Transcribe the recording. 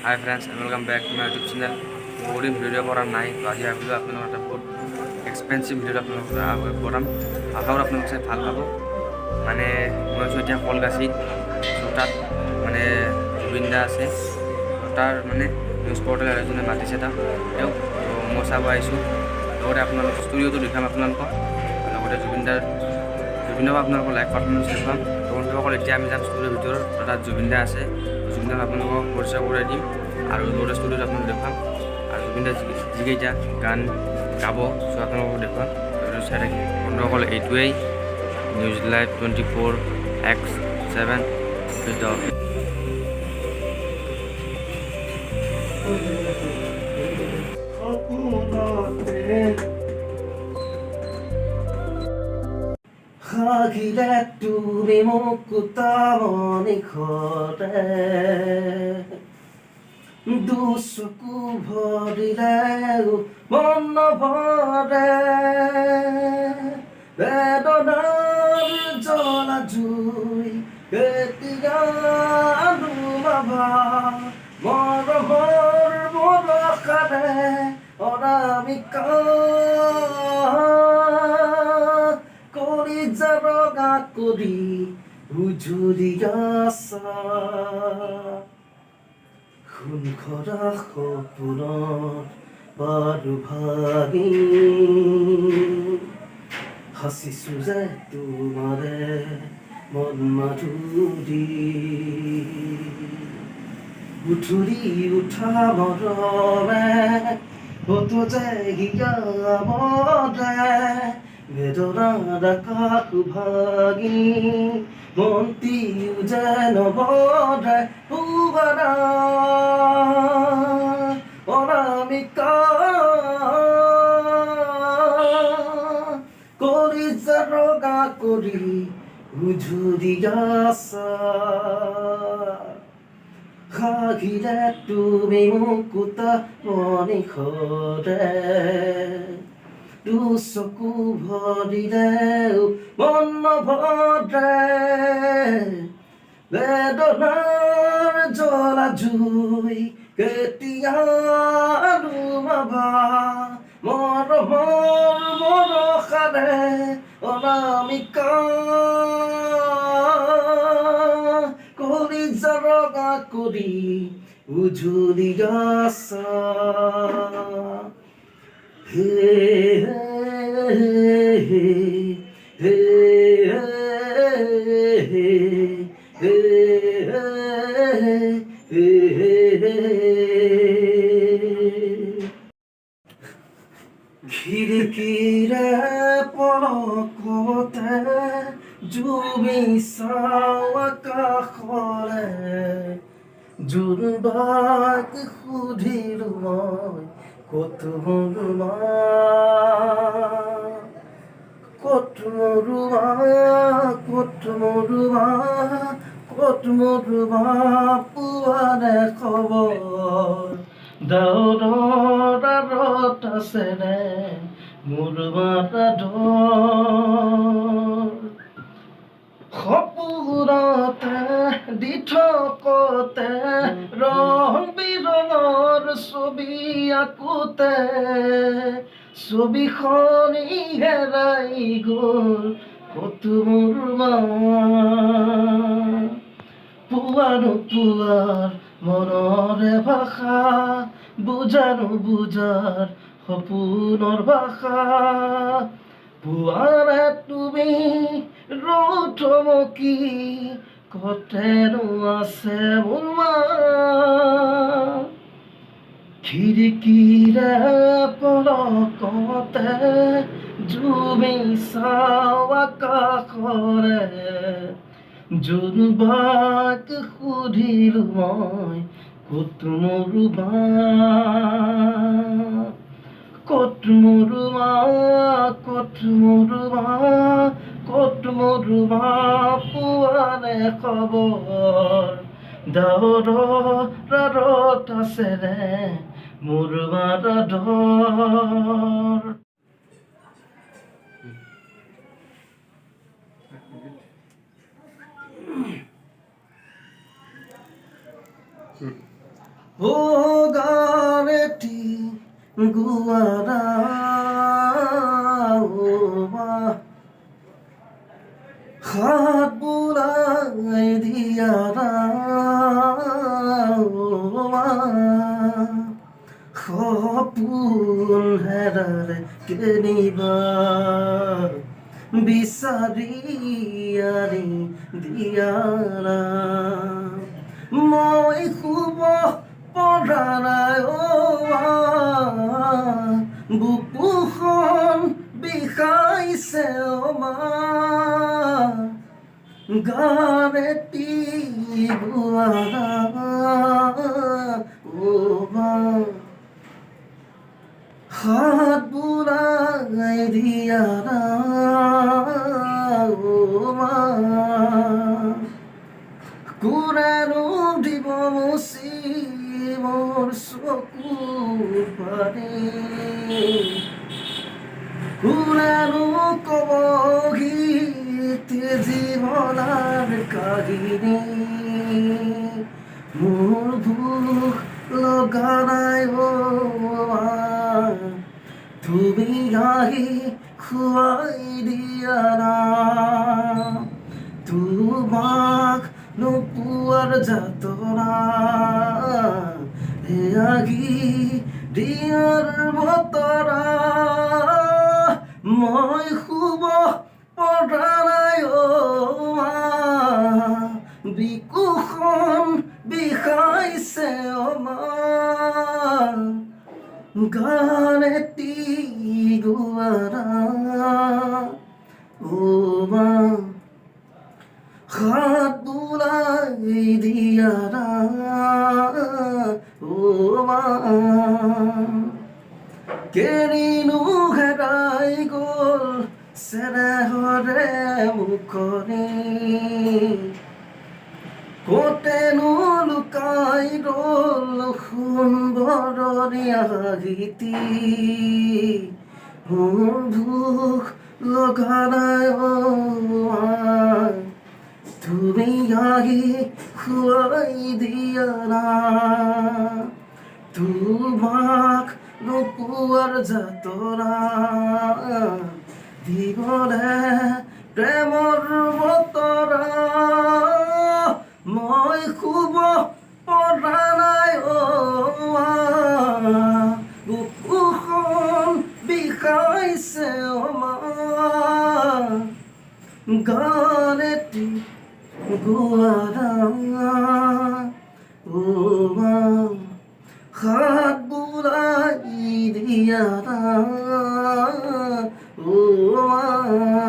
High friends welcome back to my YouTube channel. বহুত দিন video' কৰা নাই, তো আজি ভাবিলোঁ আপোনালোকৰ এটা বহুত এক্সপেঞ্চিভ ভিডিঅ'টো আপোনালোকক বনাম। আশা কৰোঁ আপোনালোক চাই ভাল পাব। মানে মই আছোঁ এতিয়া কলগাছিত, ত' তাত মানে জুবিন দা আছে, তাৰ মানে নিউজ পৰ্টেল এজনে মাতিছে তেওঁক, তো মই চাব আহিছোঁ। লগতে আপোনালোক ষ্টুডিঅ'টো দেখাম আপোনালোকক, লগতে জুবিনদাক আপোনালোকৰ লাইভ পাৰফৰ্মেঞ্চ দেখুৱাম। তো বন্ধুসকল, এতিয়া আমি যাম ষ্টুডিঅ'ৰ ভিতৰত, তাত জুবিন দা আছে। জুবিনদাক আপোনালোকক পৰিচয় কৰাই দিম আৰু লগতে ষ্টুডিঅ'ত আপোনালোকক দেখুৱাম আৰু জুবিনদা যিকেইটা গান গাব চ' আপোনালোকক দেখুৱাম। চাই থাকিম বন্ধুসকল। এইটোৱেই নিউজ লাইভ 24/7 ভিডিঅ'। হাগিলে তুমি মোক নিখৰে দুচকু ভৰিলে মন নভৰে বেদনাৰ জ্বলা জুই কেতিয়া নুমাবা মৰমৰ বৰষাৰে অনামিকা ৰঙা কৰি উজুৰি আছা খুন খৰা সপোনৰ বাৰু ভাগি হাসিছো যে তোমাৰে মন মাধুৰী উঠুৰি উঠা মৰমে হতো যে হিয়ামৰে বেদনাৰ আকাশ ভাগি মন্তিও যেন বৰে পুবাৰা অনামিকা কলিজা ৰঙা কৰি উজুৰি আছা হাগিলে তুমি মোক নিখৰে দুচকু ভৰিলেও মন নভৰে বেদনাৰ জ্বলা জুই কেতিয়া নুমাবা মৰমৰ বৰষাৰে অনামিকা কলিজা ৰঙা কৰি উজুৰি আছা হে হে হে খিৰিকীৰে পলকতে জুমি চাওঁ আকাশলে জোনবাক সুধিলো মই ক'ত মৰুমা ক'ত মৰুমা ক'ত মৰুমা ক'ত মৰুমা পোৱানে খবৰ দাউৰৰ আঁৰত আছেনে মৰুমাৰ ডৰ সপোনতে দি থকতে ৰং বিৰঙৰ ছবি আঁকোতে ছবিখনি হেৰাই গ'ল ক'ত মৰুমা পুৱা নোপোৱাৰ মনৰে ভাষা বুজানো বুজাৰ সপোনৰ ভাষা পুৱাৰে তুমি ৰথমকি কতেনো আছে মোৰ মা খিৰিকীৰে পলকতে জুমি চাওঁ আকাশৰে জোনবাক সুধিলো মই ক'ত মৰুমা ক'ত মৰুমা ক'ত মৰুমা ক'ত মৰুমা পোৱানে খবৰ দাউৰৰ আঁৰত আছেনে মৰুমাৰ ডৰ ও গানেটি গুয়াৰা ও মা হাত বুলাই দিয়াৰা ও মা সপোন হেৰালে কেনিবা বিচাৰি আনি দিয়াৰা মই শুব পৰা নাই বুকুখন বিষাইছে মা গানেটি গুৱাৰা মা হাত বুলাই দিয়াৰা মা কোনেনো দিব মুচি মোৰ চকুৰ পানী কোনেনো কব গীত জীৱনৰ কাহিনী মোৰ ভোক লগা নাই তুমি আহি খুৱাই দিয়া না তোমাক নোপোৱাৰ যাতনা আগি দিয়াৰ বতৰা মই শুব পৰা নাই বিকুখন বিষাইছে মা গানেটি গুৱাৰা মা হাত বুলাই দিয়াৰা মা কেনিনো হেৰাই গ'ল চেনেহৰে মুখনি কতেনো লুকাই ৰ'ল সুন্দৰীয়া গীতি মোৰ ভোক লগা নাই তুমি আহি খুৱাই দিয়া না তোমাক নোপোৱাৰ যাতনা দিবলে প্ৰেমৰ বতৰা মই শুব পৰা নাই বুকুখন বিষাইছে মা গানেটি গুৱাৰা মা হাত বুলাই দিয়াৰা মা